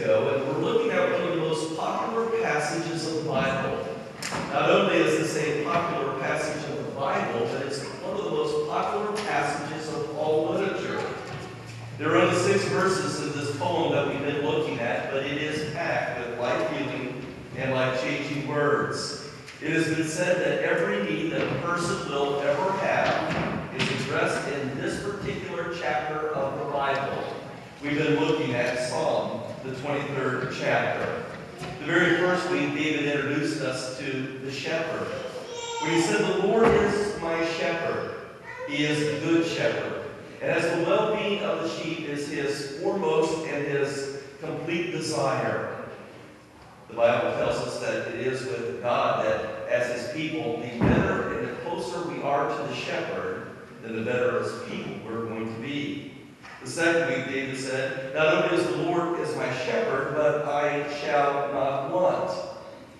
ago, and we're looking at one of the most popular passages of the Bible. Not only is this a popular passage of the Bible, but it's one of the most popular passages of all literature. There are only 6 verses in this poem that we've been looking at, but it is packed with life-giving and life-changing words. It has been said that every need that a person will ever have is addressed in this particular chapter of the Bible. We've been looking at Psalm, the 23rd chapter. The very first week, David introduced us to the shepherd. When he said, "The Lord is my shepherd," he is the good shepherd. And as the well-being of the sheep is his foremost and his complete desire. The Bible tells us that it is with God that as his people, the better and the closer we are to the shepherd, then the better as people we're going to be. The second week, David said, "Not only is the Lord is my shepherd, but I shall not want."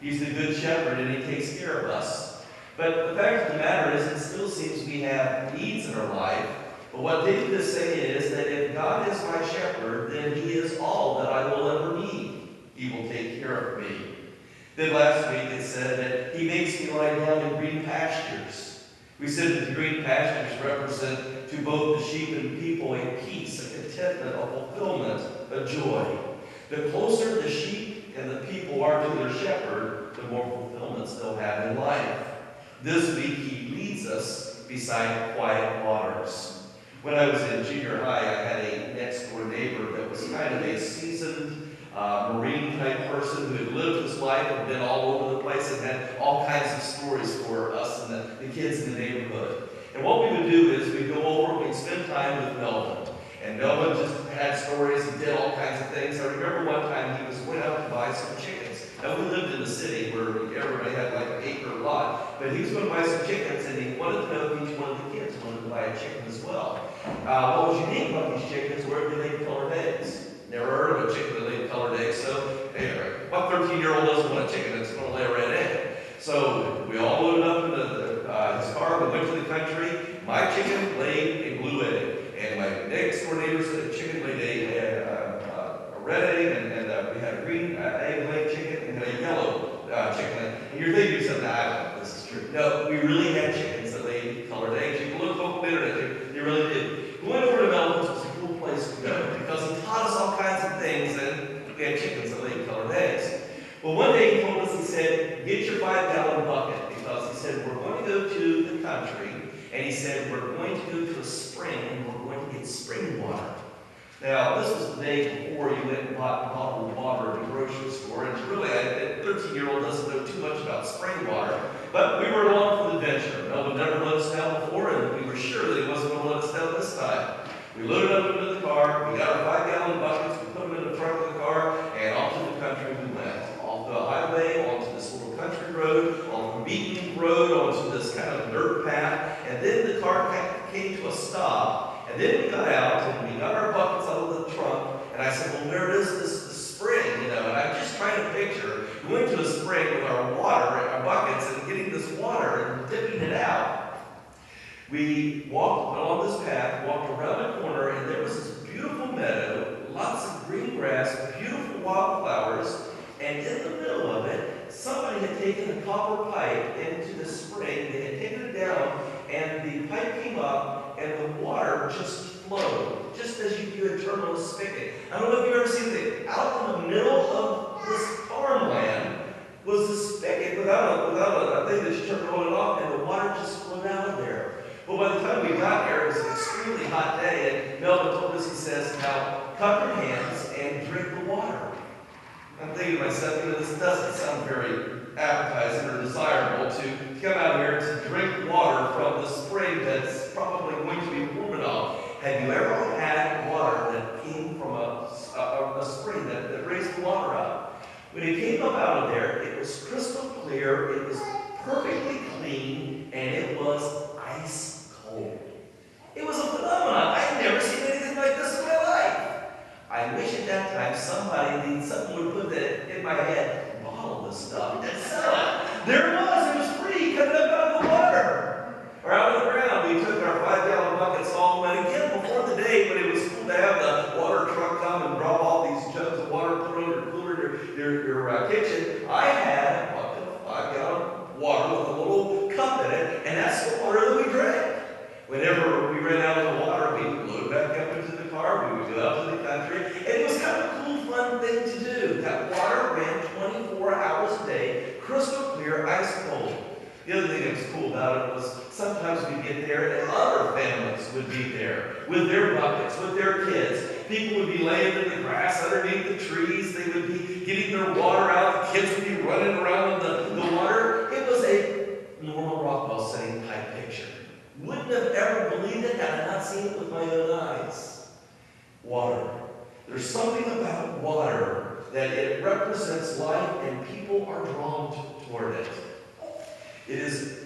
He's the good shepherd and he takes care of us. But the fact of the matter is, it still seems we have needs in our life. But what David is saying is that if God is my shepherd, then he is all that I will ever need. He will take care of me. Then last week it said that he makes me lie down in green pastures. We said that the green pastures represent to both the sheep and people a peace, a contentment, a fulfillment, a joy. The closer the sheep and the people are to their shepherd, the more fulfillments they'll have in life. This week he leads us beside quiet waters. When I was in junior high, I had a next-door neighbor that was kind of a seasoned Marine-type person who had lived his life and been all over the place and had all kinds of stories for us and the kids in the neighborhood. And what we would do is we'd go over and we'd spend time with Melvin. And Melvin just had stories and did all kinds of things. I remember one time he went out to buy some chickens. Now, we lived in a city where everybody had like an acre lot, but he was going to buy some chickens, and he wanted to know if each one of the kids wanted to buy a chicken as well. What was unique about these chickens were they laid colored eggs. Never heard of a chicken that laid colored eggs, so hey, what 13-year-old doesn't want a chicken that's going to lay a red egg? So we all loaded up into his car, we went to the country. My chicken laid a blue egg, and my next door neighbor's chicken laid a red egg, and we had a green egg-laying chicken and a yellow chicken. And you're thinking to yourself, I don't know if this is true. No, we really had chickens that laid colored eggs. You can look up on the internet, they really did. We went over to Melvin's, it was a cool place to go because he taught us all kinds of things, and we had chickens that laid colored eggs. Well, one day he told us, he said, "Get your 5-gallon bucket," because he said, "We're going to go to the country," and he said, "We're going to go to a spring, and we're going to get spring water." Now, this was the day before you went and bought bottled water at the grocery store, and really, a 13-year-old doesn't know too much about spring water, but we were along for the adventure. Melvin never let us down before, and we were sure that he wasn't going to let us down this time. We loaded up into the car, we got our 5-gallon buckets, we put them in the trunk of the car, and off to the country we went. Off the highway, onto this little country road, on the beaten road, onto this kind of dirt path, and then the car came to a stop. And then we got out and we got our buckets out of the trunk, and I said, "Well, where is this spring?" And I'm just trying to picture going to a spring with our water and our buckets and getting this water and dipping it out. We walked along this path, walked around a corner, and there was this beautiful meadow, lots of green grass, beautiful wildflowers, and in the middle of it, somebody had taken a copper pipe into the spring. They had taken it down, and the pipe came up, and the water just flowed, just as you would turn on a spigot. I don't know if you've ever seen it. Out in the middle of this farmland was a spigot without a thing that you turn on and off, and the water just flowed out of there. Well, by the time we got there, it was an extremely hot day, and Melvin told us, he says, "Now, cup your hands and drink the water." I'm thinking to myself, this doesn't sound very appetizing or desirable to come out here to drink water from the spring that's probably going to be warm enough. Have you ever had water that came from a spring that raised the water up? When it came up out of there, it was crystal clear, it was perfectly clean, and it was ice cold. It was a phenomenon. I had never seen anything like this in my life. I wish at that time someone would put that in my head, bottle this stuff and sell it. There was about it was sometimes we'd get there and other families would be there with their buckets, with their kids. People would be laying in the grass underneath the trees. They would be getting their water out. The kids would be running around in the water. It was a Norman Rockwell setting type picture. Wouldn't have ever believed it had I not seen it with my own eyes. Water. There's something about water that it represents life and people are drawn toward it. It is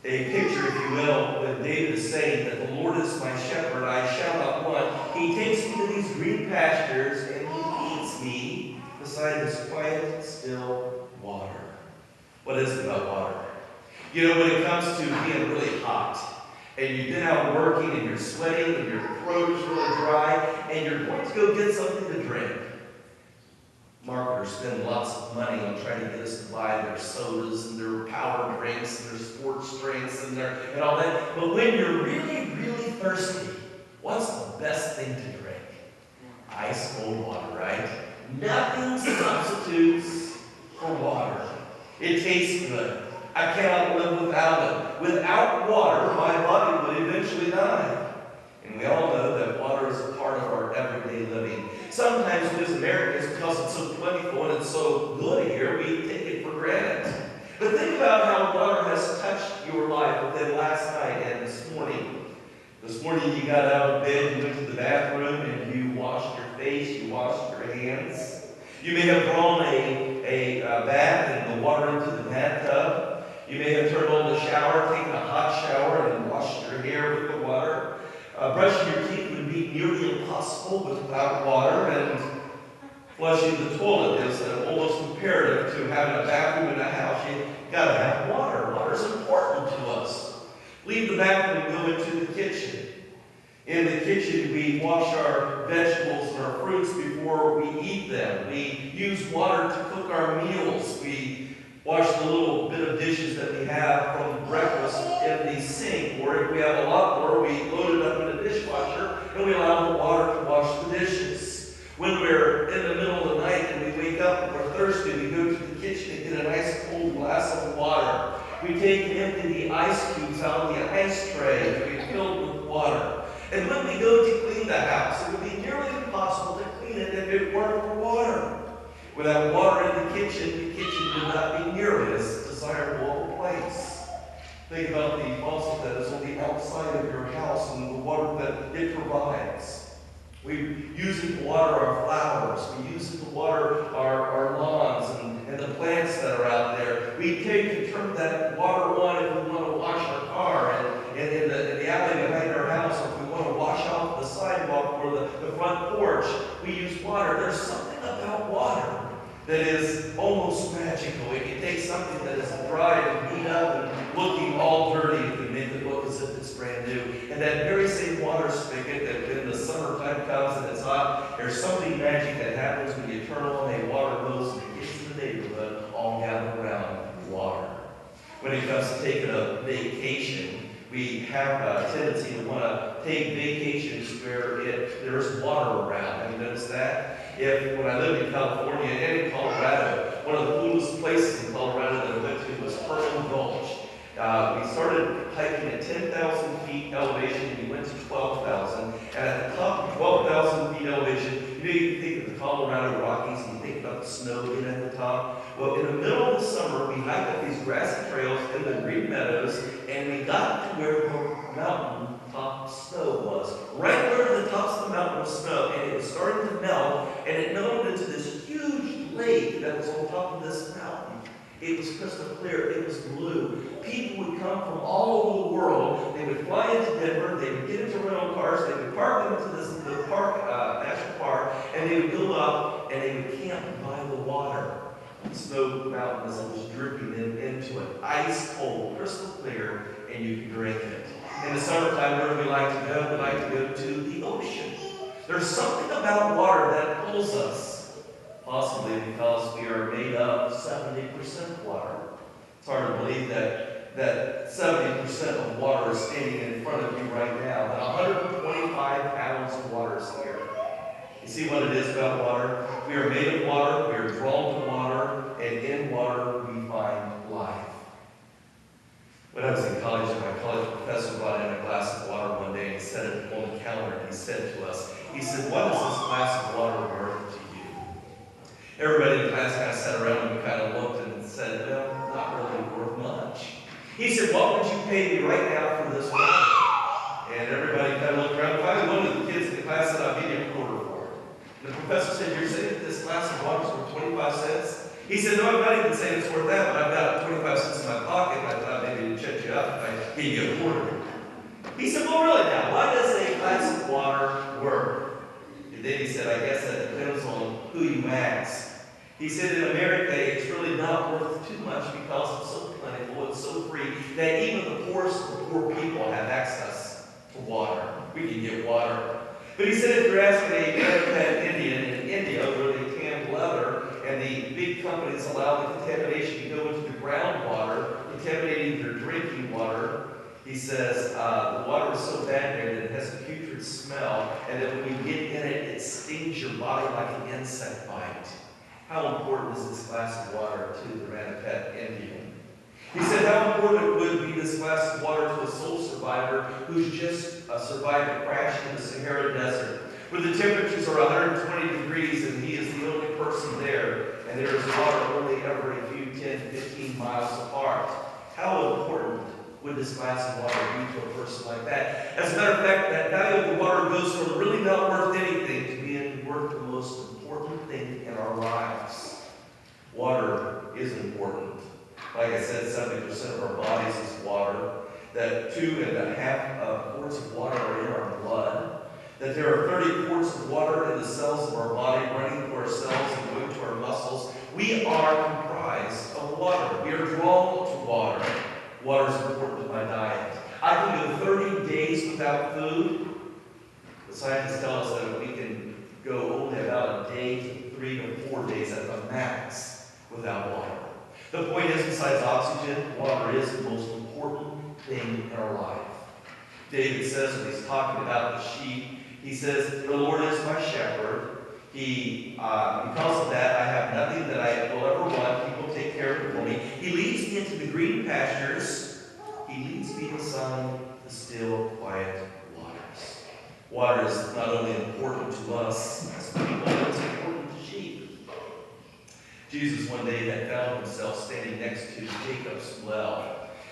a picture, if you will, when David is saying that the Lord is my shepherd, I shall not want. He takes me to these green pastures and he leads me beside this quiet, still water. What is it about water? You know, when it comes to being really hot, and you've been out working and you're sweating and your throat is really dry, and you're going to go get something to drink. Marketers spend lots of money on trying to get us to buy their sodas and their power drinks and their sports drinks and all that. But when you're really, really thirsty, what's the best thing to drink? Ice cold water, right? Nothing substitutes for water. It tastes good. I cannot live without it. Without water, my body would eventually die. And we all know that water is a part of our everyday living. Sometimes we as Americans, because it's so plentiful and it's so good here, we take it for granted. But think about how water has touched your life within last night and this morning. This morning you got out of bed, you went to the bathroom, and you washed your face, you washed your hands. You may have drawn a bath and the water into the bathtub. You may have turned on the shower, taken a hot shower, and washed your hair with the water. Brushing your teeth would be nearly impossible without water, and flushing the toilet is almost imperative to having a bathroom in a house. You got to have water. Water is important to us. Leave the bathroom and go into the kitchen. In the kitchen, we wash our vegetables and our fruits before we eat them. We use water to cook our meals. We wash the little bit of dishes that we have from breakfast in the sink, or if we have a lot more, we load it up in a dishwasher and we allow the water to wash the dishes. When we're in the middle of the night and we wake up and we're thirsty, we go to the kitchen and get a nice cold glass of water. We take and empty the ice cubes out of the ice tray that we filled with water. And when we go to clean the house, it would be nearly impossible to clean it if it weren't for water. Without water in the kitchen would not be nearly as desirable a place. Think about the faucet that is on the outside of your house and the water that it provides. We use it to water our flowers. We use it to water our lawns and the plants that are out there. We take and turn that water on if we want to wash our car and in the alley behind our house, or if we want to wash off the sidewalk or the front porch. We use water. There's something about water that is almost magical. It takes something that is dry and beat up and looking all dirty and make it look as if it's brand new. And that very same water spigot that when the summertime comes and it's hot, there's something magic that happens when you turn on a water hose and it gets to the neighborhood all gathered around water. When it comes to taking a vacation, we have a tendency to want to take vacations where there's water around. Have you noticed that? When I lived in California and in Colorado, one of the coolest places in Colorado that I went to was Herman Gulch. We started hiking at 10,000 feet elevation and we went to 12,000. And at the top of 12,000 feet elevation, you think of the Colorado Rockies and you think about the snow being at the top. Well, in the middle of the summer, we hiked up these grassy trails in the green meadows and we got to where the mountain top snow was. Right where the tops of the mountain was snow, and it was starting to melt, and it melted into this huge lake that was on top of this mountain. It was crystal clear. It was blue. People would come from all over the world. They would fly into Denver. They would get into rental cars. They would park them into the national park, and they would go up and they would camp by the water. Snow Mountain as it was dripping into it. Ice cold, crystal clear, and you can drink it. In the summertime, where do we like to go? We like to go to the ocean. There's something about water that pulls us, possibly because we are made up 70% water. It's hard to believe that 70% of water is standing in front of you right now. That 125 pounds of water is here. You see what it is about water? We are made of water, we are drawn to water, and in water we find life. When I was in college, my college professor brought in a glass of water one day and he set it on the counter and he said to us, he said, "What is this glass of water worth to you?" Everybody in the class kind of sat around and we kind of looked and said, "Well, not really worth much." He said, "What would you pay me right now for this water?" And everybody kind of looked around. Finally, one of the kids in the class said, "I'll give you a quarter for it." And the professor said, "You're saying that this glass of water is worth 25 cents? He said, "No, I'm not even saying it's worth that, but I've got 25 cents in my pocket, and I thought maybe to check you up if I gave you a quarter." He said, "Well, really now, what is a glass of water worth?" And then he said, "I guess that depends on who you ask." He said, "In America, it's really not worth too much because it's so plentiful, it's so free, that even the poorest of the poor people have access to water. We can get water." But he said, if you're asking a American Indian in India where they tan leather and the big companies allow the contamination to go into the groundwater, contaminating their drinking water, he says the water is so bad there that it has a putrid smell, and that when you get in it, it stings your body like an insect bite. How important is this glass of water to the Ranapet Indian? He said, how important would be this glass of water to a soul survivor who's just survived a crash in the Sahara Desert, where the temperatures are 120 degrees and he is the only person there, and there is water only every few 10, 15 miles apart. How important would this glass of water be to a person like that? As a matter of fact, that value of the water goes from really not worth anything to being worth the most important thing in our lives. Water is important. Like I said, 70% of our bodies is water. That 2.5 quarts of water are in our blood. That there are 30 quarts of water in the cells of our body running through our cells and going to our muscles. We are comprised of water. We are drawn to water. Water is important to my diet. I can go 30 days without food. The scientists tell us that we can go only about a day to 3 to 4 days at the max without water. The point is, besides oxygen, water is the most important thing in our life. David says when he's talking about the sheep, he says, "The Lord is my shepherd. Because of that, I have nothing that I will ever want. He will take care of it for me. He leads me into the green pastures. He leads me beside the still, quiet waters." Water is not only important to us as people, but it's important to sheep. Jesus one day had found himself standing next to Jacob's well.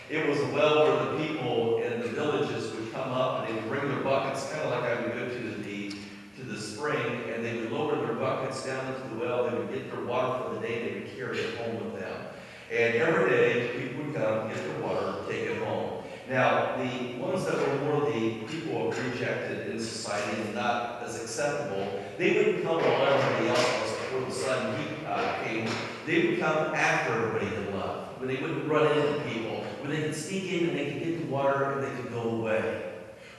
It was a well where the people in the villages would come up and they would bring their buckets, kind of like I would go to the spring, and they would lower their buckets down into the well. They would get their water for the day. They would carry it home with them. And every day, people would come, get their water, take it home. Now, the ones that were more the people rejected in society and not as acceptable, they wouldn't come while everybody else was before the sun came. They would come after everybody had left, when they wouldn't run into people, when they could sneak in and they could get the water and they could go away.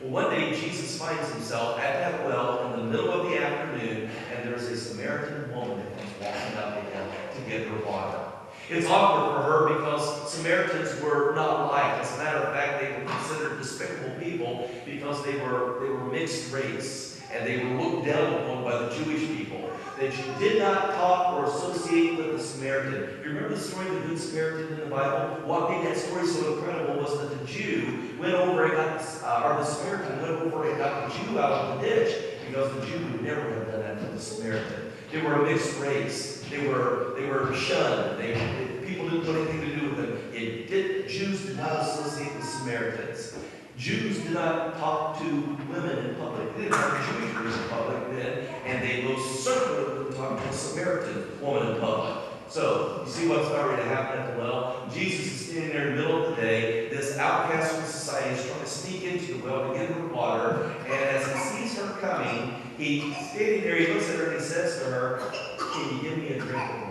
Well, one day Jesus finds himself at that well in the middle of the afternoon, and there's a Samaritan woman that comes walking up to him to get her water. It's awkward for her because Samaritans were not liked. As a matter of fact, they were considered despicable people because they were mixed race, and they were looked down upon by the Jewish people. That you did not talk or associate with the Samaritan. You remember the story of the Good Samaritan in the Bible? What made that story so incredible was that the Jew went over and got, or the Samaritan went over and got the Jew out of the ditch, because the Jew would never have done that to the Samaritan. They were a mixed race. They were shunned. People didn't want anything to do with them. Jews did not associate with Samaritans. Jews did not talk to women in public. They didn't have Jewish women in public then, and they most certainly wouldn't talk to a Samaritan woman in public. So, you see what's already to happen at the well? Jesus is standing there in the middle of the day. This outcast from society is trying to sneak into the well to get her water, and as he sees her coming, he's standing there, he looks at her and he says to her, "Can you give me a drink of